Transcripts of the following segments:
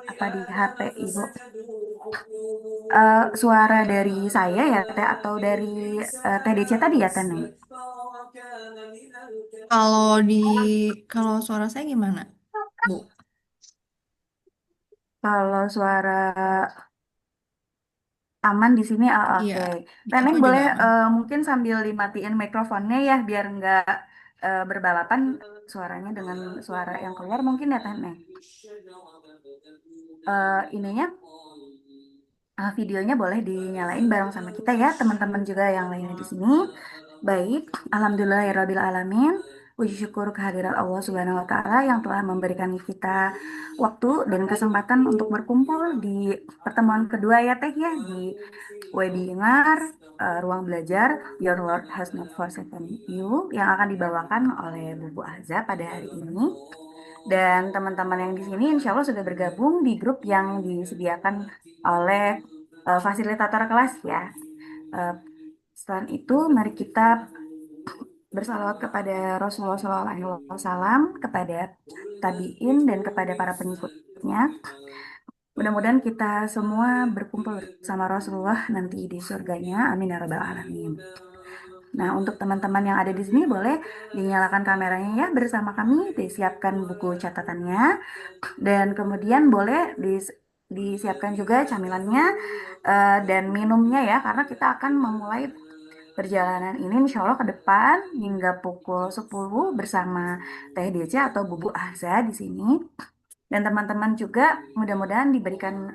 apa di HP Ibu? Suara dari saya ya Teh atau dari TDC tadi ya Teh Neng? Kalau di kalau suara saya gimana, Bu? Kalau suara aman di sini, Iya, oke. di aku Neneng juga boleh aman. mungkin sambil dimatiin mikrofonnya ya biar nggak berbalapan suaranya dengan suara yang keluar mungkin ya Teh Neng. Ininya videonya boleh dinyalain bareng sama kita ya teman-teman juga yang lainnya di sini. Baik, alhamdulillahirabbil alamin. Puji syukur kehadirat Allah Subhanahu wa taala yang telah memberikan kita waktu dan kesempatan untuk berkumpul di pertemuan kedua ya Teh ya di webinar Ruang Belajar Your World Has Not Forsaken You yang akan dibawakan oleh Bubu Ahza pada hari ini. Dan teman-teman yang di sini insya Allah sudah bergabung di grup yang disediakan oleh fasilitator kelas ya. Eh, Selain itu, mari kita bersalawat kepada Rasulullah SAW, kepada tabiin dan kepada para pengikutnya. Mudah-mudahan kita semua berkumpul bersama Rasulullah nanti di surganya. Amin ya rabbal alamin. Nah, untuk teman-teman yang ada di sini boleh dinyalakan kameranya ya bersama kami, disiapkan buku catatannya dan kemudian boleh disiapkan juga camilannya dan minumnya ya karena kita akan memulai perjalanan ini insya Allah ke depan hingga pukul 10 bersama Teh DC atau Bubu Ahza di sini. Dan teman-teman juga mudah-mudahan diberikan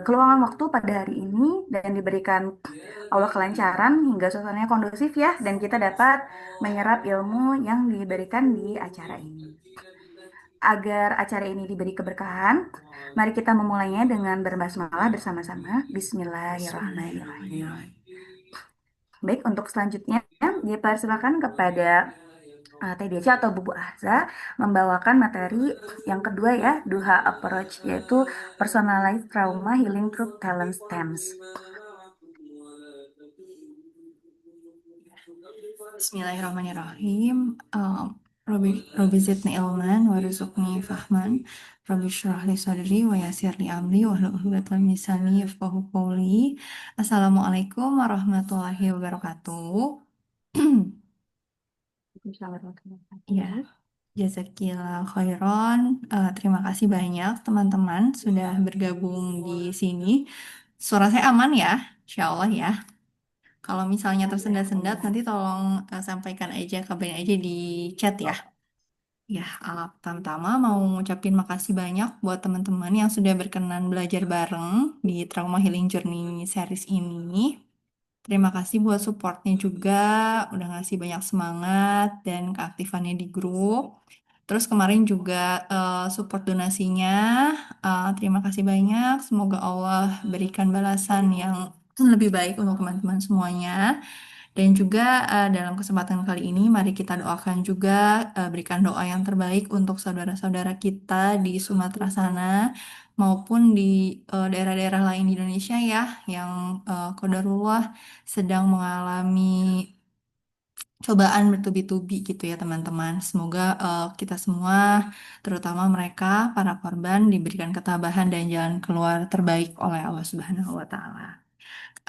keluangan waktu pada hari ini dan diberikan Allah kelancaran hingga suasananya kondusif ya dan kita dapat menyerap ilmu yang diberikan di acara ini. Agar acara ini diberi keberkahan, mari kita memulainya dengan berbasmalah bersama-sama. Bismillahirrahmanirrahim. Baik, untuk selanjutnya dipersilakan kepada TDC atau Bubu Ahza membawakan materi yang kedua ya, Duha Approach, yaitu Personalized Trauma Healing Through Talent Stems. Bismillahirrahmanirrahim. Robi zidni ilman, warzuqni fahman, Robi syrah li sadri, wa yassir li amri, wahlul 'uqdatam min lisani yafqahu qawli. Assalamualaikum warahmatullahi wabarakatuh. Ya, jazakillah khairon. Terima kasih banyak teman-teman sudah bergabung di sini. Suara saya aman ya, Insya Allah ya. Kalau misalnya tersendat-sendat, nanti tolong sampaikan aja, kabarin aja di chat ya. Ya, pertama-tama mau ngucapin makasih banyak buat teman-teman yang sudah berkenan belajar bareng di Trauma Healing Journey series ini. Terima kasih buat supportnya juga, udah ngasih banyak semangat dan keaktifannya di grup. Terus kemarin juga support donasinya. Terima kasih banyak. Semoga Allah berikan balasan yang lebih baik untuk teman-teman semuanya. Dan juga dalam kesempatan kali ini, mari kita doakan juga, berikan doa yang terbaik untuk saudara-saudara kita di Sumatera sana maupun di daerah-daerah lain di Indonesia ya, yang qadarullah sedang mengalami cobaan bertubi-tubi gitu ya teman-teman. Semoga kita semua, terutama mereka, para korban, diberikan ketabahan dan jalan keluar terbaik oleh Allah Subhanahu wa Ta'ala.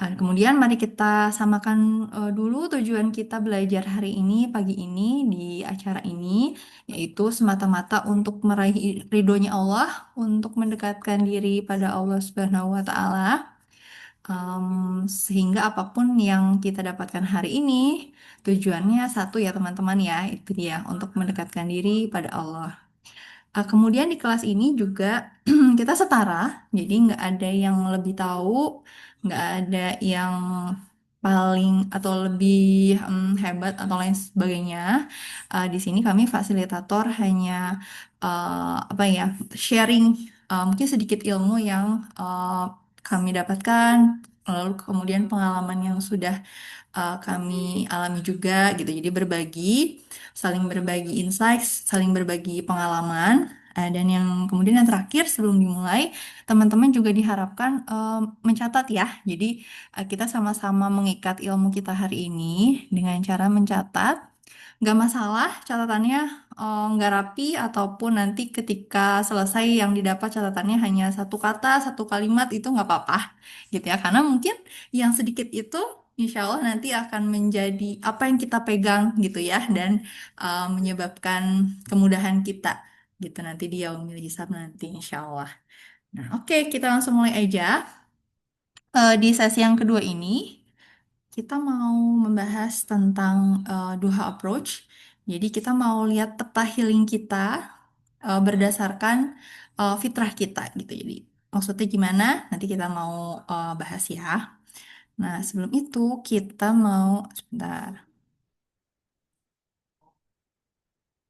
Kemudian mari kita samakan dulu tujuan kita belajar hari ini, pagi ini, di acara ini, yaitu semata-mata untuk meraih ridhonya Allah, untuk mendekatkan diri pada Allah Subhanahu wa Ta'ala. Sehingga apapun yang kita dapatkan hari ini, tujuannya satu ya teman-teman ya, itu dia, untuk mendekatkan diri pada Allah. Kemudian di kelas ini juga kita setara, jadi nggak ada yang lebih tahu, nggak ada yang paling atau lebih hebat atau lain sebagainya. Di sini kami fasilitator hanya apa ya, sharing mungkin sedikit ilmu yang kami dapatkan, lalu kemudian pengalaman yang sudah kami alami juga gitu. Jadi saling berbagi insights, saling berbagi pengalaman. Dan yang kemudian yang terakhir sebelum dimulai, teman-teman juga diharapkan mencatat ya. Jadi kita sama-sama mengikat ilmu kita hari ini dengan cara mencatat. nggak masalah catatannya nggak rapi ataupun nanti ketika selesai yang didapat catatannya hanya satu kata, satu kalimat itu nggak apa-apa gitu ya. Karena mungkin yang sedikit itu insya Allah nanti akan menjadi apa yang kita pegang gitu ya dan menyebabkan kemudahan kita gitu nanti dia memilih hisab nanti insya Allah. Nah, oke, kita langsung mulai aja. Di sesi yang kedua ini kita mau membahas tentang duha approach. Jadi kita mau lihat peta healing kita berdasarkan fitrah kita gitu. Jadi maksudnya gimana? Nanti kita mau bahas ya. Nah, sebelum itu kita mau sebentar.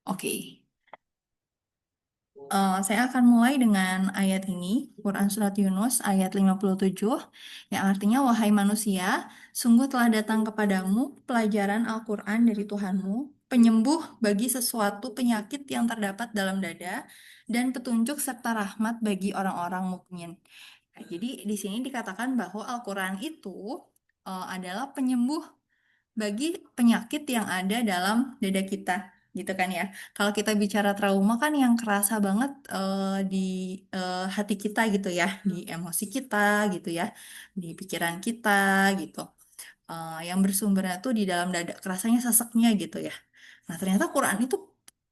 Oke. Saya akan mulai dengan ayat ini, Quran Surat Yunus ayat 57, yang artinya, wahai manusia, sungguh telah datang kepadamu pelajaran Al-Quran dari Tuhanmu, penyembuh bagi sesuatu penyakit yang terdapat dalam dada, dan petunjuk serta rahmat bagi orang-orang mukmin. Nah, jadi di sini dikatakan bahwa Al-Quran itu adalah penyembuh bagi penyakit yang ada dalam dada kita, gitu kan ya. Kalau kita bicara trauma kan yang kerasa banget di hati kita gitu ya, di emosi kita gitu ya, di pikiran kita gitu. Yang bersumbernya tuh di dalam dada, kerasanya seseknya gitu ya. Nah, ternyata Quran itu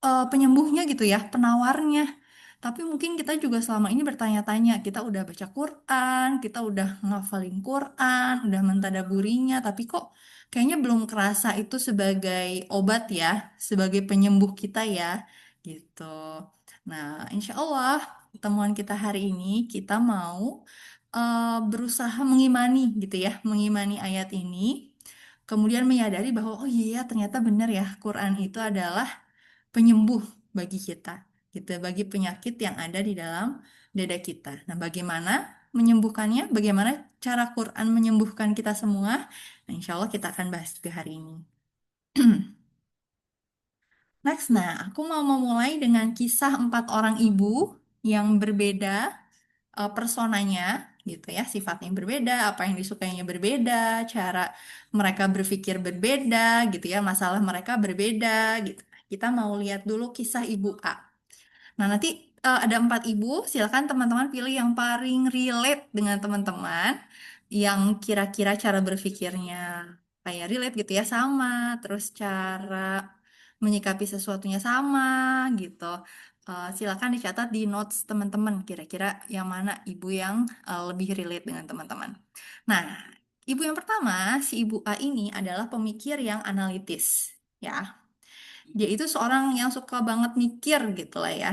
penyembuhnya gitu ya, penawarnya. Tapi mungkin kita juga selama ini bertanya-tanya, kita udah baca Quran, kita udah ngafalin Quran, udah mentadaburinya, tapi kok kayaknya belum kerasa itu sebagai obat ya, sebagai penyembuh kita ya, gitu. Nah, insya Allah pertemuan kita hari ini kita mau berusaha mengimani gitu ya, mengimani ayat ini, kemudian menyadari bahwa oh iya ternyata benar ya Quran itu adalah penyembuh bagi kita gitu, bagi penyakit yang ada di dalam dada kita. Nah, bagaimana menyembuhkannya? Bagaimana cara Quran menyembuhkan kita semua? Nah, insya Allah kita akan bahas juga hari ini. Next, nah, aku mau memulai dengan kisah empat orang ibu yang berbeda personanya, gitu ya, sifatnya berbeda, apa yang disukainya berbeda, cara mereka berpikir berbeda, gitu ya, masalah mereka berbeda, gitu. Kita mau lihat dulu kisah ibu A. Nah, nanti ada empat ibu, silakan teman-teman pilih yang paling relate dengan teman-teman, yang kira-kira cara berpikirnya kayak relate gitu ya, sama, terus cara menyikapi sesuatunya sama gitu. Silakan dicatat di notes teman-teman, kira-kira yang mana ibu yang lebih relate dengan teman-teman. Nah, ibu yang pertama, si ibu A ini adalah pemikir yang analitis, ya. Dia itu seorang yang suka banget mikir gitu lah ya.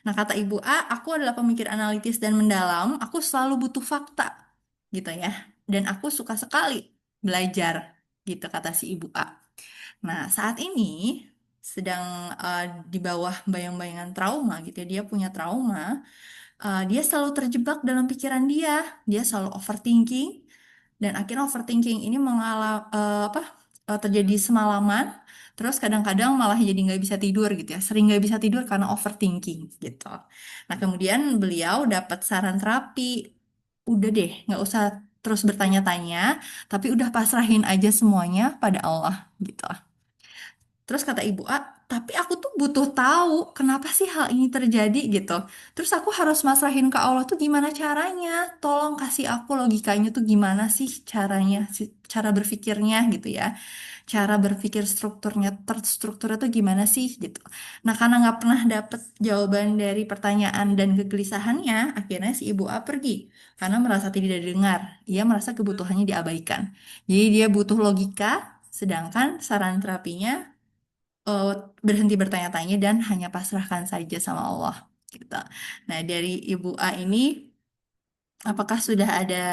Nah, kata Ibu A, aku adalah pemikir analitis dan mendalam, aku selalu butuh fakta, gitu ya. Dan aku suka sekali belajar, gitu kata si Ibu A. Nah, saat ini sedang di bawah bayang-bayangan trauma, gitu ya. Dia punya trauma, dia selalu terjebak dalam pikiran dia selalu overthinking, dan akhirnya overthinking ini terjadi semalaman, terus kadang-kadang malah jadi nggak bisa tidur gitu ya, sering nggak bisa tidur karena overthinking gitu. Nah, kemudian beliau dapat saran terapi, udah deh nggak usah terus bertanya-tanya, tapi udah pasrahin aja semuanya pada Allah gitu. Terus kata ibu A, tapi aku tuh butuh tahu kenapa sih hal ini terjadi gitu. Terus aku harus masrahin ke Allah tuh gimana caranya? Tolong kasih aku logikanya tuh gimana sih caranya, cara berpikirnya gitu ya. Cara berpikir strukturnya, terstrukturnya tuh gimana sih gitu. Nah, karena nggak pernah dapet jawaban dari pertanyaan dan kegelisahannya, akhirnya si ibu A pergi karena merasa tidak didengar. Ia merasa kebutuhannya diabaikan. Jadi dia butuh logika, sedangkan saran terapinya eh, berhenti bertanya-tanya dan hanya pasrahkan saja sama Allah gitu. Nah, dari Ibu A ini apakah sudah ada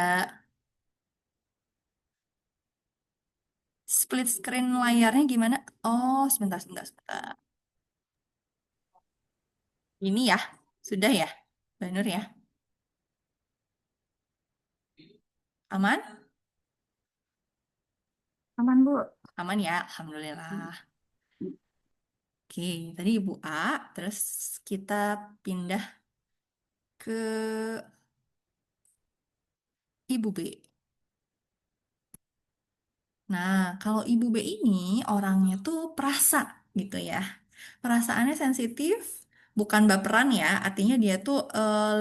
split screen layarnya gimana? Oh, sebentar, sebentar, sebentar. Ini ya, sudah ya, Mbak Nur ya. Aman? Aman, Bu. Aman ya, Alhamdulillah. Oke, tadi Ibu A, terus kita pindah ke Ibu B. Nah, kalau Ibu B ini orangnya tuh perasa gitu ya. Perasaannya sensitif, bukan baperan ya. Artinya dia tuh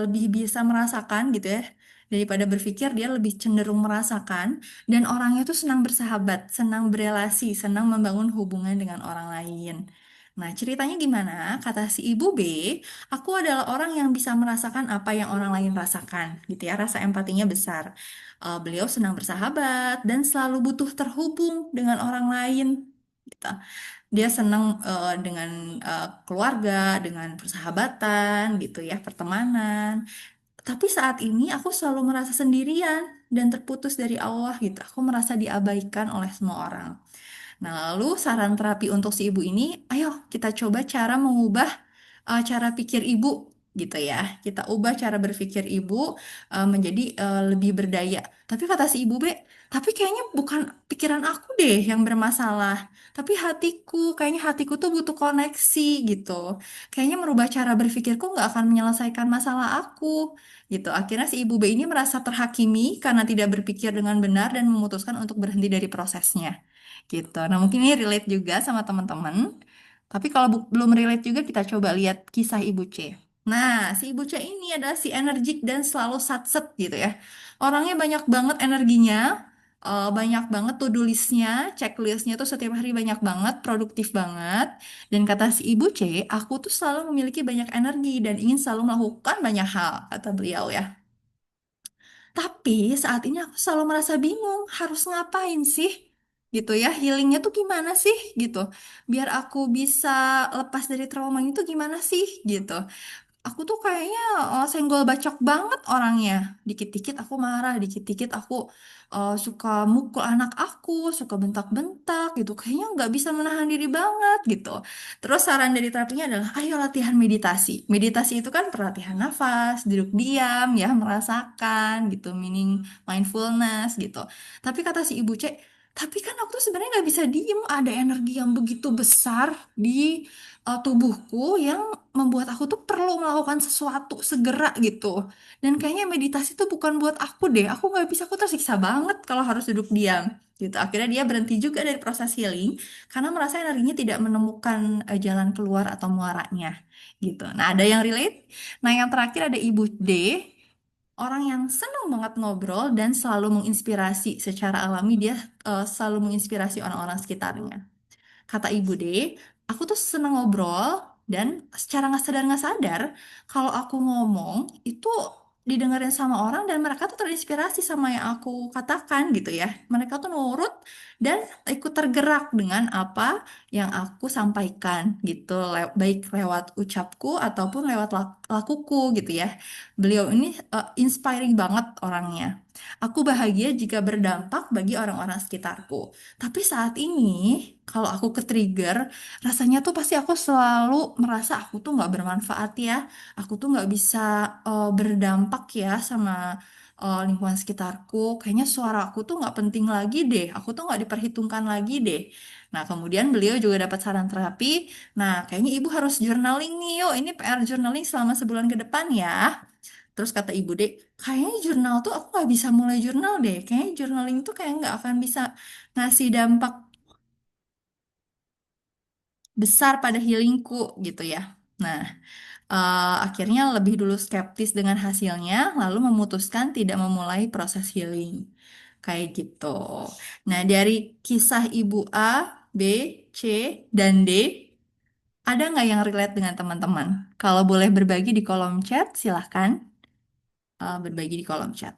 lebih bisa merasakan gitu ya. Daripada berpikir, dia lebih cenderung merasakan. Dan orangnya tuh senang bersahabat, senang berelasi, senang membangun hubungan dengan orang lain. Nah, ceritanya gimana? Kata si Ibu B, aku adalah orang yang bisa merasakan apa yang orang lain rasakan, gitu ya. Rasa empatinya besar. Beliau senang bersahabat dan selalu butuh terhubung dengan orang lain. Gitu. Dia senang dengan keluarga, dengan persahabatan, gitu ya, pertemanan. Tapi saat ini aku selalu merasa sendirian dan terputus dari Allah gitu. Aku merasa diabaikan oleh semua orang. Nah, lalu saran terapi untuk si ibu ini, ayo kita coba cara mengubah cara pikir ibu gitu ya. Kita ubah cara berpikir ibu menjadi lebih berdaya. Tapi kata si ibu B, tapi kayaknya bukan pikiran aku deh yang bermasalah, tapi hatiku. Kayaknya hatiku tuh butuh koneksi gitu. Kayaknya merubah cara berpikirku nggak akan menyelesaikan masalah aku gitu. Akhirnya si ibu B ini merasa terhakimi karena tidak berpikir dengan benar dan memutuskan untuk berhenti dari prosesnya gitu. Nah, mungkin ini relate juga sama teman-teman. Tapi kalau belum relate juga kita coba lihat kisah Ibu C. Nah, si Ibu C ini adalah si energik dan selalu satset gitu ya. Orangnya banyak banget energinya, banyak banget to-do listnya, checklistnya tuh setiap hari banyak banget, produktif banget. Dan kata si Ibu C, aku tuh selalu memiliki banyak energi dan ingin selalu melakukan banyak hal, kata beliau ya. Tapi saat ini aku selalu merasa bingung, harus ngapain sih? Gitu ya, healingnya tuh gimana sih? Gitu. Biar aku bisa lepas dari trauma itu gimana sih? Gitu. Aku tuh kayaknya senggol bacok banget orangnya. Dikit-dikit aku marah, dikit-dikit aku suka mukul anak aku, suka bentak-bentak gitu. Kayaknya nggak bisa menahan diri banget gitu. Terus saran dari terapinya adalah, ayo latihan meditasi. Meditasi itu kan perlatihan nafas, duduk diam ya, merasakan gitu, meaning mindfulness gitu. Tapi kata si Ibu C, tapi kan aku tuh sebenarnya nggak bisa diem, ada energi yang begitu besar di tubuhku yang membuat aku tuh perlu melakukan sesuatu segera gitu. Dan kayaknya meditasi tuh bukan buat aku deh. Aku nggak bisa, aku tersiksa banget kalau harus duduk diam. Gitu. Akhirnya dia berhenti juga dari proses healing karena merasa energinya tidak menemukan jalan keluar atau muaranya. Gitu. Nah, ada yang relate. Nah, yang terakhir ada Ibu D. Orang yang senang banget ngobrol dan selalu menginspirasi secara alami, dia selalu menginspirasi orang-orang sekitarnya. Kata Ibu D, aku tuh seneng ngobrol dan secara nggak sadar, kalau aku ngomong itu didengarin sama orang dan mereka tuh terinspirasi sama yang aku katakan gitu ya. Mereka tuh nurut dan ikut tergerak dengan apa yang aku sampaikan gitu, baik lewat ucapku ataupun lewat lakuku gitu ya. Beliau ini inspiring banget orangnya. Aku bahagia jika berdampak bagi orang-orang sekitarku. Tapi saat ini, kalau aku ke-trigger, rasanya tuh pasti aku selalu merasa aku tuh nggak bermanfaat ya. Aku tuh nggak bisa berdampak ya sama lingkungan sekitarku. Kayaknya suara aku tuh nggak penting lagi deh. Aku tuh nggak diperhitungkan lagi deh. Nah, kemudian beliau juga dapat saran terapi. Nah, kayaknya ibu harus journaling nih. Yuk, ini PR journaling selama sebulan ke depan ya. Terus kata ibu dek, kayaknya jurnal tuh aku nggak bisa mulai jurnal deh. Kayaknya journaling tuh kayak nggak akan bisa ngasih dampak besar pada healingku gitu ya. Nah, akhirnya lebih dulu skeptis dengan hasilnya, lalu memutuskan tidak memulai proses healing. Kayak gitu. Nah, dari kisah ibu A, B, C, dan D, ada nggak yang relate dengan teman-teman? Kalau boleh berbagi di kolom chat, silahkan berbagi di kolom chat.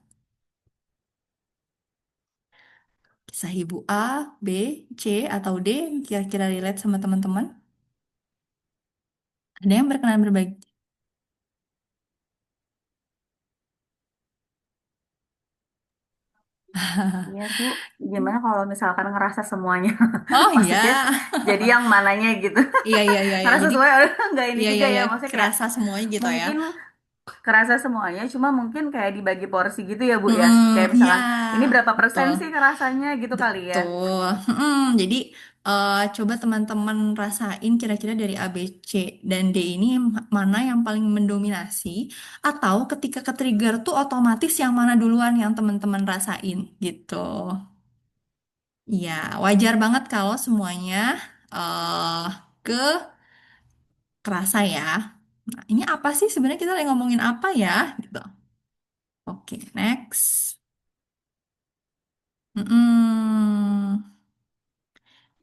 Kisah ibu A, B, C, atau D yang kira-kira relate sama teman-teman? Ada yang berkenan berbagi? Iya Bu, gimana kalau misalkan ngerasa semuanya? Oh Maksudnya iya, jadi yang mananya gitu. iya iya iya iya. Ngerasa Jadi semuanya nggak ini iya juga iya ya, iya maksudnya kayak kerasa semuanya gitu ya. mungkin kerasa semuanya, cuma mungkin kayak dibagi porsi gitu ya Bu ya. Kayak Iya, misalkan ini berapa persen betul. sih ngerasanya gitu kali ya. Betul. Jadi coba teman-teman rasain kira-kira dari A, B, C, dan D ini mana yang paling mendominasi atau ketika ke-trigger tuh otomatis yang mana duluan yang teman-teman rasain gitu. Iya, wajar banget kalau semuanya eh ke kerasa ya. Nah, ini apa sih sebenarnya kita lagi ngomongin apa ya? Gitu. Oke, next. Mm-mm.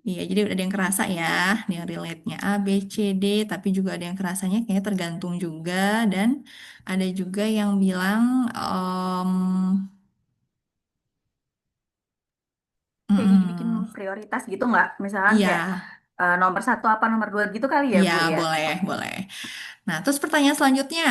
Iya, jadi udah ada yang kerasa ya, ada yang relate-nya A, B, C, D, tapi juga ada yang kerasanya kayaknya tergantung juga, dan ada juga yang bilang, Kayak dibikin mm-mm. prioritas gitu nggak? Misalkan Iya, kayak nomor satu apa nomor dua gitu kali ya iya Bu ya? boleh, boleh. Nah, terus pertanyaan selanjutnya,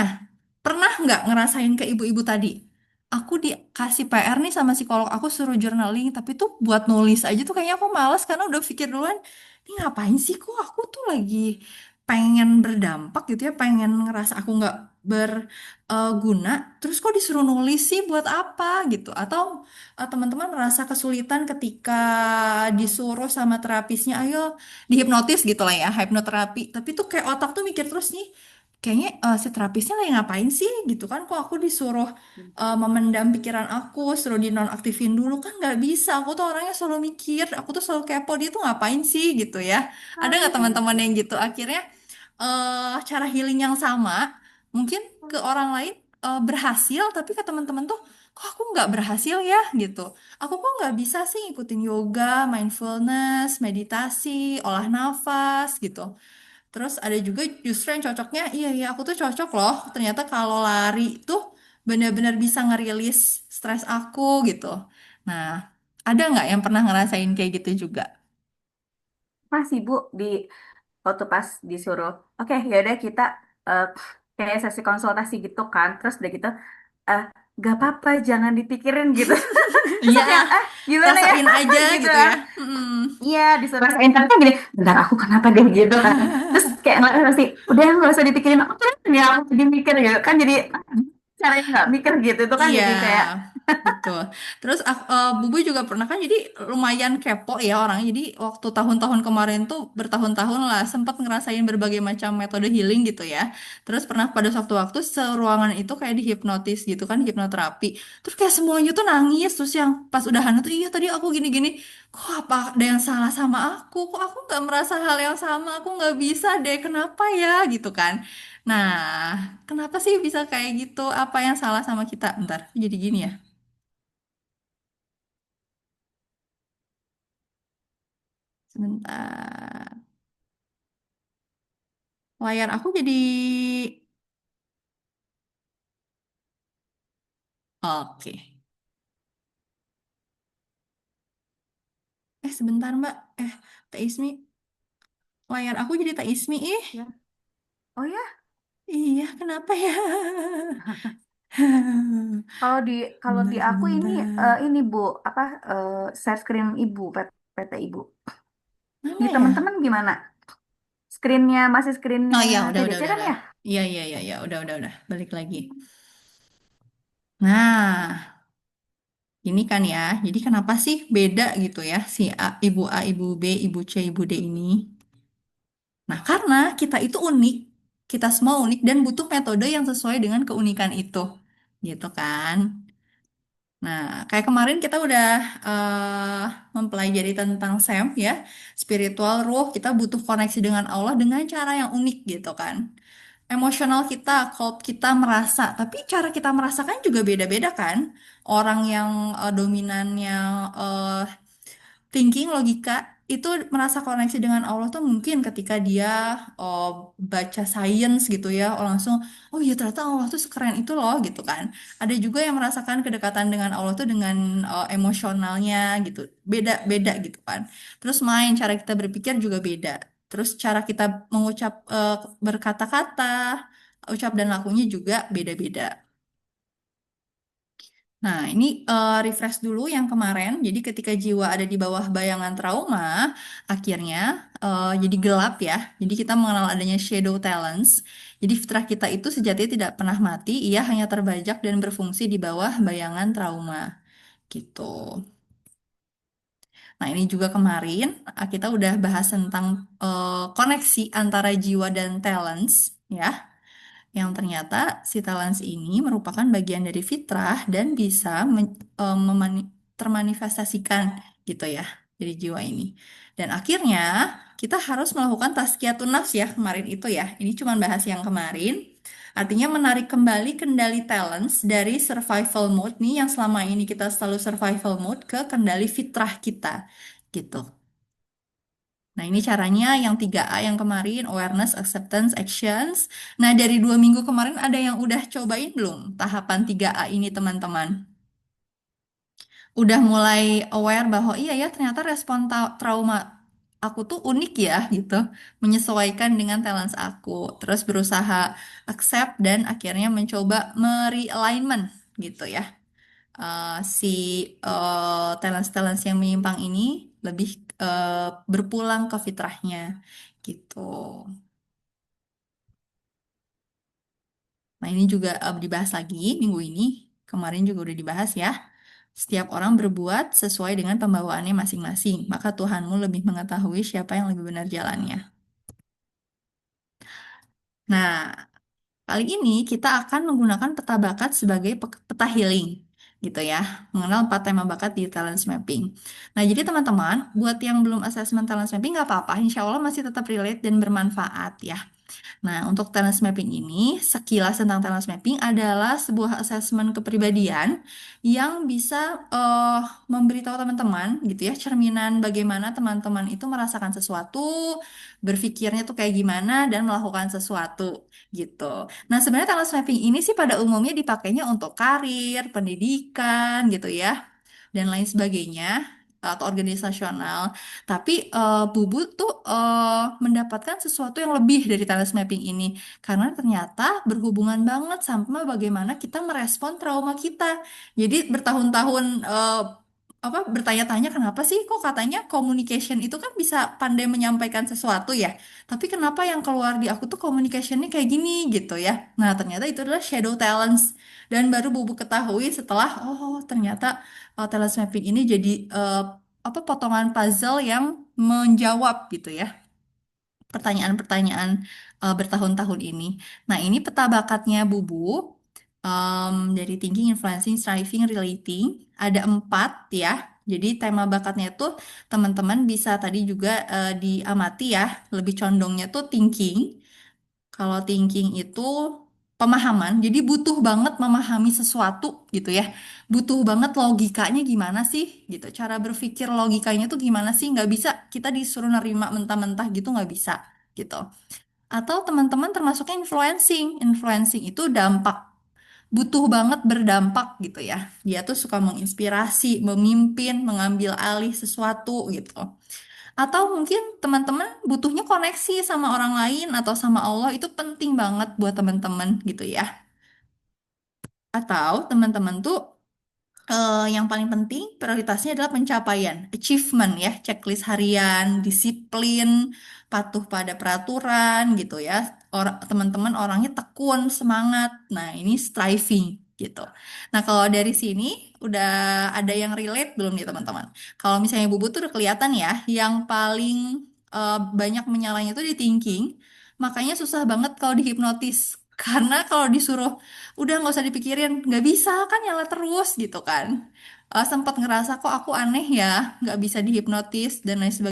pernah nggak ngerasain ke ibu-ibu tadi? Aku dikasih PR nih sama psikolog aku suruh journaling, tapi tuh buat nulis aja tuh kayaknya aku males karena udah pikir duluan, ini ngapain sih kok aku tuh lagi pengen berdampak gitu ya, pengen ngerasa aku nggak berguna, terus kok disuruh nulis sih buat apa gitu? Atau teman-teman merasa kesulitan ketika disuruh sama terapisnya, ayo dihipnotis gitu lah ya, hipnoterapi. Tapi tuh kayak otak tuh mikir terus nih, kayaknya si terapisnya lagi ngapain sih gitu kan? Kok aku disuruh memendam pikiran aku, suruh dinonaktifin dulu kan nggak bisa. Aku tuh orangnya selalu mikir, aku tuh selalu kepo dia tuh ngapain sih gitu ya. Ada nggak teman-teman yang gitu? Akhirnya cara healing yang sama, mungkin ke orang lain berhasil, tapi ke teman-teman tuh kok aku nggak berhasil ya gitu. Aku kok nggak bisa sih ikutin yoga, mindfulness, meditasi, olah nafas gitu. Terus ada juga justru yang cocoknya, iya iya aku tuh cocok loh. Ternyata kalau lari tuh benar-benar bisa ngerilis stres aku gitu. Nah, ada nggak yang pernah ngerasain kayak gitu juga? Masih Bu di waktu pas disuruh, oke ya udah kita eh, kayak sesi konsultasi gitu kan, terus udah gitu, eh gak apa-apa jangan dipikirin gitu. Terus Iya, aku yang gimana ya rasain aja gitu. gitu ya. Mm-mm. Iya, disuruh rasain tapi gini, bentar aku kenapa deh gitu kan. Terus kayak nggak pasti, udah nggak usah dipikirin aku kan ya aku jadi mikir gitu kan jadi caranya nggak mikir gitu itu kan Iya, jadi kayak betul. Terus Bubu juga pernah kan jadi lumayan kepo ya orang. Jadi waktu tahun-tahun kemarin tuh bertahun-tahun lah sempat ngerasain berbagai macam metode healing gitu ya. Terus pernah pada suatu waktu seruangan itu kayak dihipnotis gitu kan, hipnoterapi. Terus kayak semuanya tuh nangis. Terus yang pas udahan tuh iya tadi aku gini-gini. Kok apa ada yang salah sama aku? Kok aku nggak merasa hal yang sama? Aku nggak bisa deh. Kenapa ya gitu kan? Nah, kenapa sih bisa kayak gitu? Apa yang salah sama kita? Bentar, jadi gini ya. Sebentar. Layar aku jadi... Oke. Sebentar Mbak. Teh Ismi. Layar aku jadi Teh Ismi. ya oh ya Iya, kenapa ya? kalau di kalau di Bentar, aku sebentar. ini Bu apa share screen Ibu PT Ibu di Mana teman-teman ya? gimana screennya masih Oh screennya iya, udah, TBC kan udah. ya. Iya, iya, iya, iya, udah. Balik lagi. Nah, ini kan ya. Jadi kenapa sih beda gitu ya si A, Ibu B, Ibu C, Ibu D ini? Nah, karena kita itu unik, kita semua unik dan butuh metode yang sesuai dengan keunikan itu, gitu kan? Nah, kayak kemarin kita udah mempelajari tentang SEM ya, spiritual ruh, kita butuh koneksi dengan Allah dengan cara yang unik gitu kan. Emosional kita, kalau kita merasa, tapi cara kita merasakan juga beda-beda kan. Orang yang dominannya eh, thinking logika itu merasa koneksi dengan Allah tuh mungkin ketika dia baca sains gitu ya, oh langsung oh iya ternyata Allah tuh sekeren itu loh gitu kan. Ada juga yang merasakan kedekatan dengan Allah tuh dengan emosionalnya gitu, beda-beda gitu kan. Terus main cara kita berpikir juga beda. Terus cara kita mengucap berkata-kata, ucap dan lakunya juga beda-beda. Nah, ini refresh dulu yang kemarin. Jadi ketika jiwa ada di bawah bayangan trauma, akhirnya jadi gelap ya. Jadi kita mengenal adanya shadow talents. Jadi fitrah kita itu sejatinya tidak pernah mati, ia hanya terbajak dan berfungsi di bawah bayangan trauma. Gitu. Nah, ini juga kemarin kita udah bahas tentang koneksi antara jiwa dan talents, ya. Yang ternyata si talents ini merupakan bagian dari fitrah dan bisa termanifestasikan gitu ya. dari jiwa ini. Dan akhirnya kita harus melakukan tazkiyatun nafs ya kemarin itu ya. Ini cuma bahas yang kemarin. Artinya menarik kembali kendali talents dari survival mode nih yang selama ini kita selalu survival mode ke kendali fitrah kita gitu. Nah, ini caranya yang 3A yang kemarin, awareness, acceptance, actions. Nah, dari 2 minggu kemarin ada yang udah cobain belum tahapan 3A ini, teman-teman? Udah mulai aware bahwa iya ya, ternyata respon trauma aku tuh unik ya, gitu. Menyesuaikan dengan talents aku. Terus berusaha accept dan akhirnya mencoba merealignment, gitu ya. Si talents-talents yang menyimpang ini lebih berpulang ke fitrahnya gitu. Nah, ini juga dibahas lagi minggu ini. Kemarin juga udah dibahas ya. Setiap orang berbuat sesuai dengan pembawaannya masing-masing, maka Tuhanmu lebih mengetahui siapa yang lebih benar jalannya. Nah, kali ini kita akan menggunakan peta bakat sebagai peta healing, gitu ya. Mengenal 4 tema bakat di talent mapping. Nah, jadi teman-teman, buat yang belum assessment talent mapping nggak apa-apa, insya Allah masih tetap relate dan bermanfaat ya. Nah, untuk talent mapping ini, sekilas tentang talent mapping adalah sebuah asesmen kepribadian yang bisa memberitahu teman-teman gitu ya, cerminan bagaimana teman-teman itu merasakan sesuatu, berpikirnya tuh kayak gimana dan melakukan sesuatu gitu. Nah, sebenarnya talent mapping ini sih pada umumnya dipakainya untuk karir, pendidikan gitu ya, dan lain sebagainya atau organisasional. Tapi Bubu tuh mendapatkan sesuatu yang lebih dari talent mapping ini karena ternyata berhubungan banget sama bagaimana kita merespon trauma kita. Jadi bertahun-tahun apa bertanya-tanya kenapa sih kok katanya communication itu kan bisa pandai menyampaikan sesuatu ya. Tapi kenapa yang keluar di aku tuh communicationnya kayak gini gitu ya. Nah, ternyata itu adalah shadow talents dan baru Bubu ketahui setelah oh ternyata talent mapping ini jadi apa potongan puzzle yang menjawab gitu ya pertanyaan-pertanyaan bertahun-tahun ini. Nah, ini peta bakatnya Bubu dari thinking, influencing, striving, relating ada 4 ya. Jadi tema bakatnya itu teman-teman bisa tadi juga diamati ya. Lebih condongnya tuh thinking. Kalau thinking itu pemahaman, jadi butuh banget memahami sesuatu gitu ya. Butuh banget logikanya gimana sih gitu. Cara berpikir logikanya tuh gimana sih? Nggak bisa kita disuruh nerima mentah-mentah gitu nggak bisa gitu. Atau teman-teman termasuknya influencing. Influencing itu dampak. Butuh banget berdampak gitu ya. Dia tuh suka menginspirasi, memimpin, mengambil alih sesuatu gitu. Atau mungkin teman-teman butuhnya koneksi sama orang lain atau sama Allah itu penting banget buat teman-teman gitu ya. Atau teman-teman tuh yang paling penting prioritasnya adalah pencapaian, achievement ya, checklist harian, disiplin, patuh pada peraturan gitu ya. Teman-teman orangnya tekun, semangat. Nah, ini striving gitu. Nah, kalau dari sini udah ada yang relate belum nih teman-teman? Kalau misalnya Bubu tuh udah kelihatan ya, yang paling banyak menyalanya itu di thinking, makanya susah banget kalau dihipnotis. Karena kalau disuruh udah nggak usah dipikirin nggak bisa kan nyala terus gitu kan. Sempat ngerasa kok aku aneh ya nggak bisa dihipnotis dan lain sebagainya